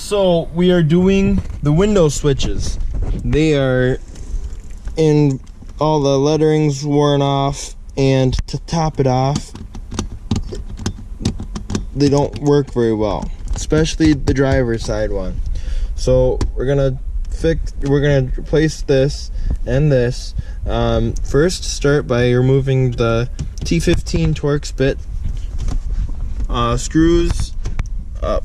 So we are doing the window switches. They are in, all the lettering's worn off, and to top it off, they don't work very well, especially the driver's side one. So we're gonna replace this and this. First, start by removing the T15 Torx bit screws up.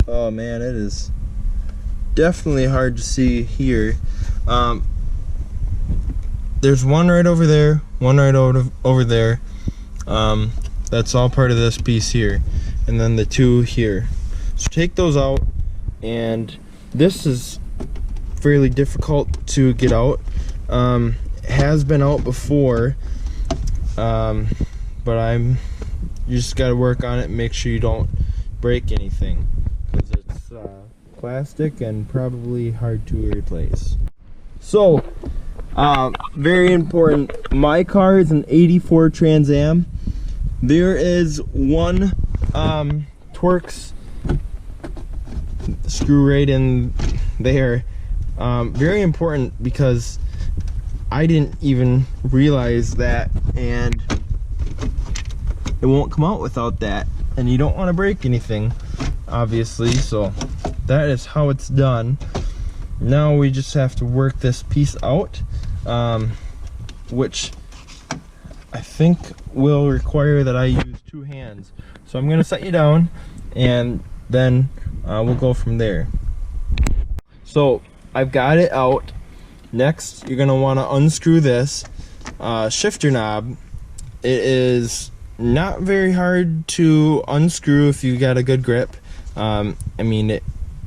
Oh man, it is definitely hard to see here. There's one right over there, one right over there. That's all part of this piece here, and then the two here. So take those out, and this is fairly difficult to get out. Has been out before, but you just got to work on it and make sure you don't break anything, because it's plastic and probably hard to replace. So very important, my car is an 84 Trans Am. There is one Torx screw right in there. Very important, because I didn't even realize that, and it won't come out without that, and you don't want to break anything, obviously. So that is how it's done. Now we just have to work this piece out, which I think will require that I use two hands. So I'm gonna set you down, and then we'll go from there. So I've got it out. Next, you're gonna want to unscrew this shifter knob. It is not very hard to unscrew if you got a good grip. I mean, it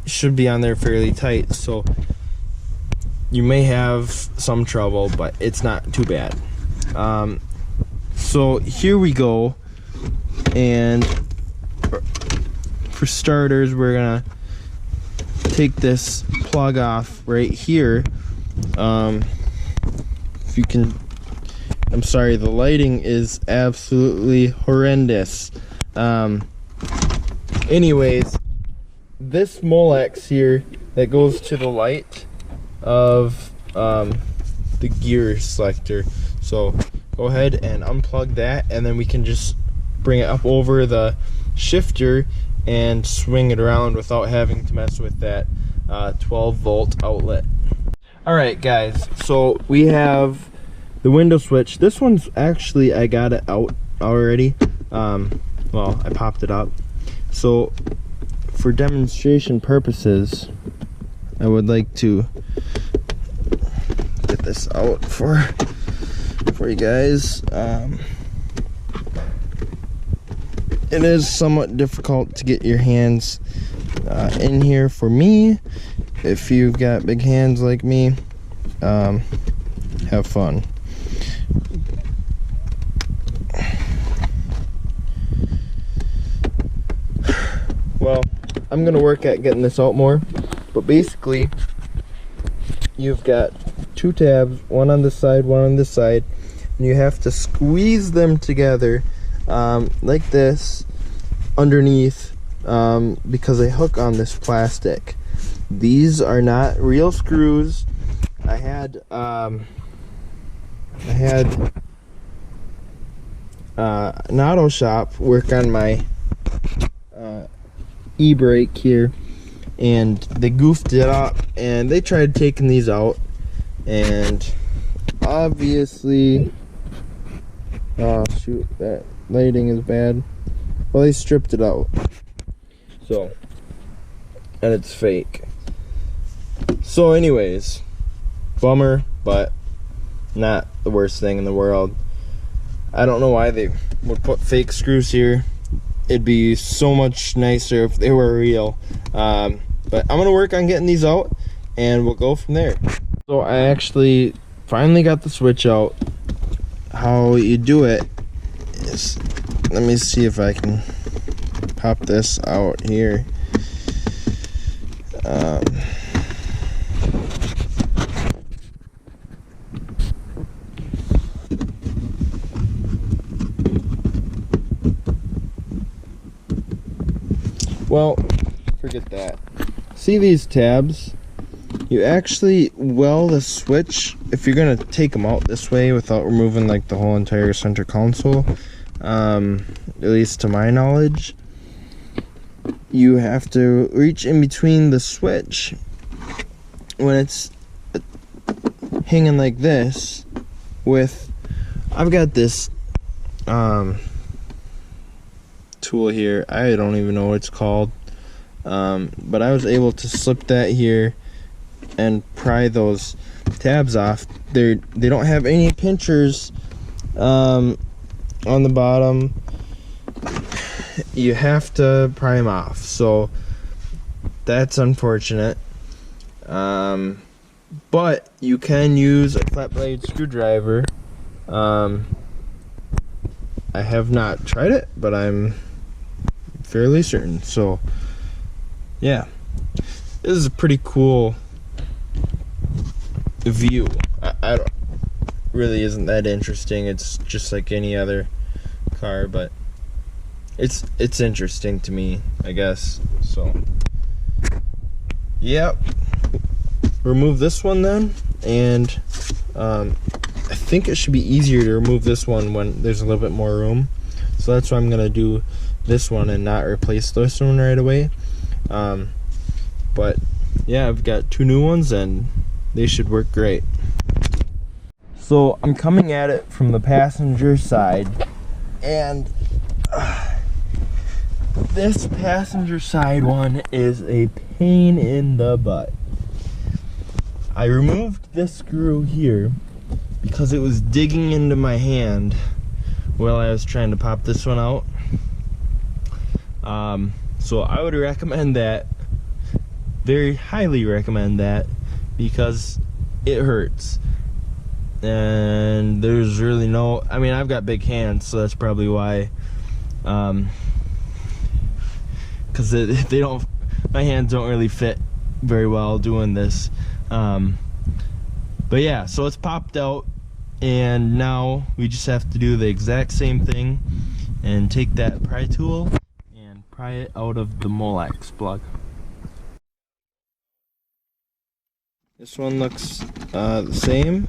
should be on there fairly tight, so you may have some trouble, but it's not too bad. So here we go, and for starters, we're gonna take this plug off right here. If you can, I'm sorry, the lighting is absolutely horrendous. Anyways, this Molex here that goes to the light of the gear selector. So go ahead and unplug that, and then we can just bring it up over the shifter and swing it around without having to mess with that 12-volt outlet. Alright guys, so we have the window switch. This one's actually, I got it out already. Well, I popped it up. So for demonstration purposes, I would like to get this out for you guys. It is somewhat difficult to get your hands in here for me. If you've got big hands like me, have fun. Well, I'm gonna work at getting this out more, but basically you've got two tabs, one on this side, one on this side, and you have to squeeze them together like this underneath, because they hook on this plastic. These are not real screws. I had an auto shop work on my e-brake here, and they goofed it up, and they tried taking these out, and obviously, oh shoot, that lighting is bad. Well, they stripped it out, so, and it's fake. So anyways, bummer, but not the worst thing in the world. I don't know why they would put fake screws here. It'd be so much nicer if they were real. But I'm gonna work on getting these out, and we'll go from there. So I actually finally got the switch out. How you do it is, let me see if I can pop this out here. Well, forget that. See these tabs? You actually weld the switch, if you're gonna take them out this way without removing like the whole entire center console, at least to my knowledge, you have to reach in between the switch when it's hanging like this with, I've got this tool here, I don't even know what it's called, but I was able to slip that here and pry those tabs off. They don't have any pinchers on the bottom. You have to pry them off, so that's unfortunate. But you can use a flat blade screwdriver. I have not tried it, but I'm fairly certain. So yeah, this is a pretty cool view. I don't, really isn't that interesting. It's just like any other car, but it's interesting to me, I guess. So yep, remove this one then, and I think it should be easier to remove this one when there's a little bit more room. So that's why I'm gonna do this one and not replace this one right away. But yeah, I've got two new ones and they should work great. So I'm coming at it from the passenger side, and this passenger side one is a pain in the butt. I removed this screw here because it was digging into my hand while I was trying to pop this one out. So I would recommend that, very highly recommend that, because it hurts. And there's really no, I mean, I've got big hands, so that's probably why, because they don't, my hands don't really fit very well doing this. But yeah, so it's popped out, and now we just have to do the exact same thing and take that pry tool and pry it out of the Molex plug. This one looks the same.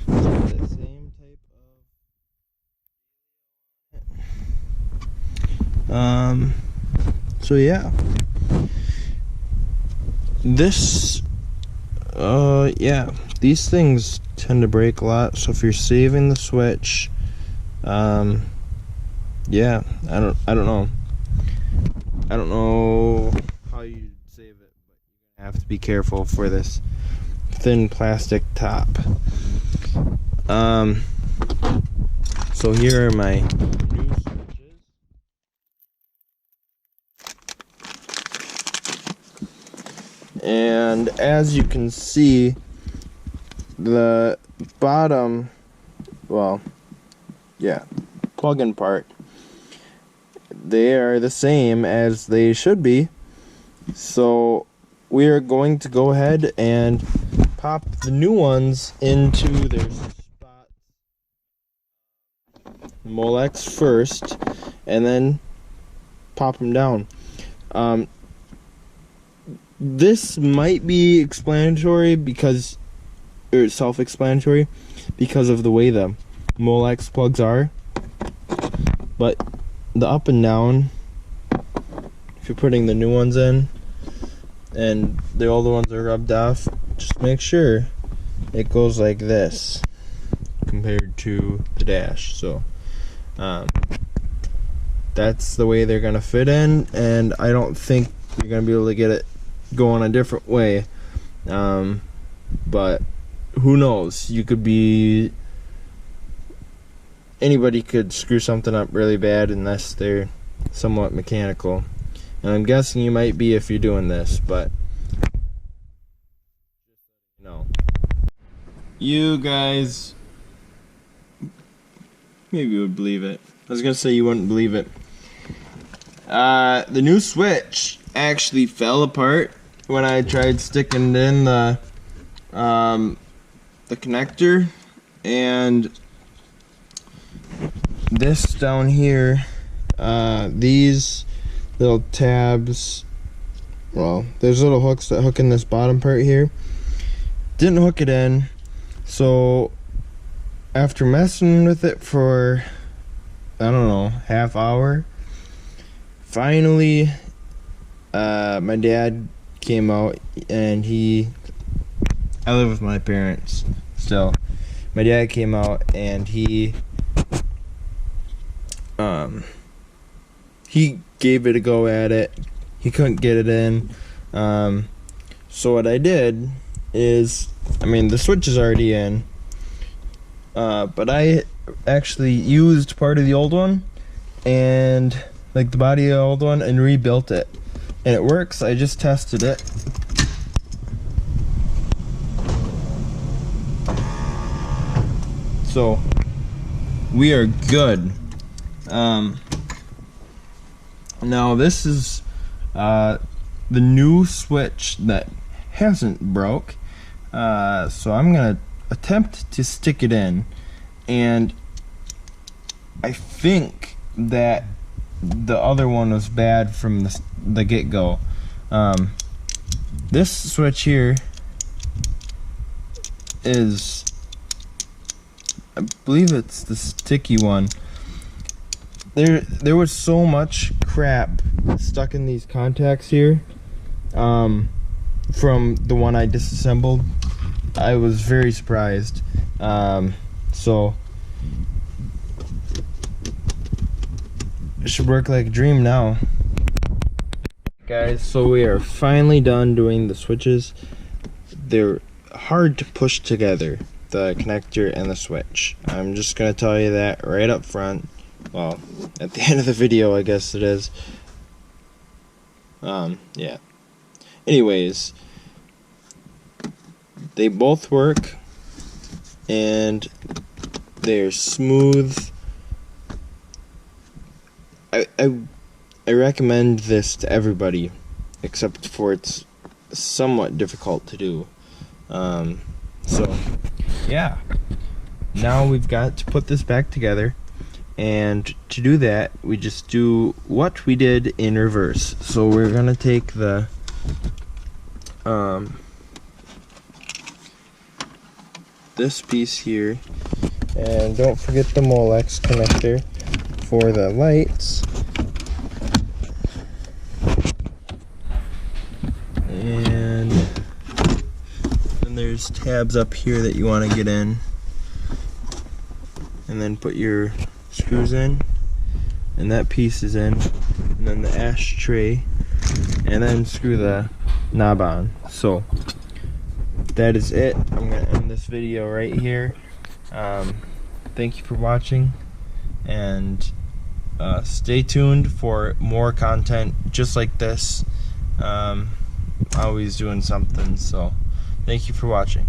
The same type of so yeah, this yeah, these things tend to break a lot, so if you're saving the switch, yeah, I don't know how you save it, but you have to be careful for this thin plastic top. So here are my new switches. And as you can see, the bottom, well, yeah, plug-in part, they are the same as they should be. So we are going to go ahead and pop the new ones into their spots. Molex first, and then pop them down. This might be explanatory because, or self-explanatory, because of the way the Molex plugs are. But the up and down, if you're putting the new ones in and the older ones are rubbed off, just make sure it goes like this compared to the dash. So that's the way they're gonna fit in, and I don't think you're gonna be able to get it going a different way. But who knows, you could be, anybody could screw something up really bad unless they're somewhat mechanical, and I'm guessing you might be if you're doing this, but no. You guys maybe would believe it. I was gonna say you wouldn't believe it. The new switch actually fell apart when I tried sticking in the connector, and this down here, these little tabs well, there's little hooks that hook in this bottom part here. Didn't hook it in, so after messing with it for, I don't know, half hour, finally my dad came out, and I live with my parents still. My dad came out, and he gave it a go at it. He couldn't get it in. So what I did is, I mean, the switch is already in, but I actually used part of the old one, and like the body of the old one, and rebuilt it. And it works. I just tested it. So we are good. Now this is the new switch that hasn't broke. So I'm gonna attempt to stick it in, and I think that the other one was bad from the get-go. This switch here is, I believe it's the sticky one. There was so much crap stuck in these contacts here from the one I disassembled. I was very surprised. So it should work like a dream now. Guys, so we are finally done doing the switches. They're hard to push together, the connector and the switch. I'm just gonna tell you that right up front. Well, at the end of the video, I guess it is. Yeah. Anyways, they both work, and they're smooth. I recommend this to everybody, except for it's somewhat difficult to do. So yeah, now we've got to put this back together, and to do that we just do what we did in reverse. So we're gonna take the this piece here, and don't forget the Molex connector for the lights, and then there's tabs up here that you want to get in, and then put your screws in, and that piece is in, and then the ashtray, and then screw the knob on. So that is it. I'm gonna end this video right here. Thank you for watching, and stay tuned for more content just like this. Always doing something, so thank you for watching.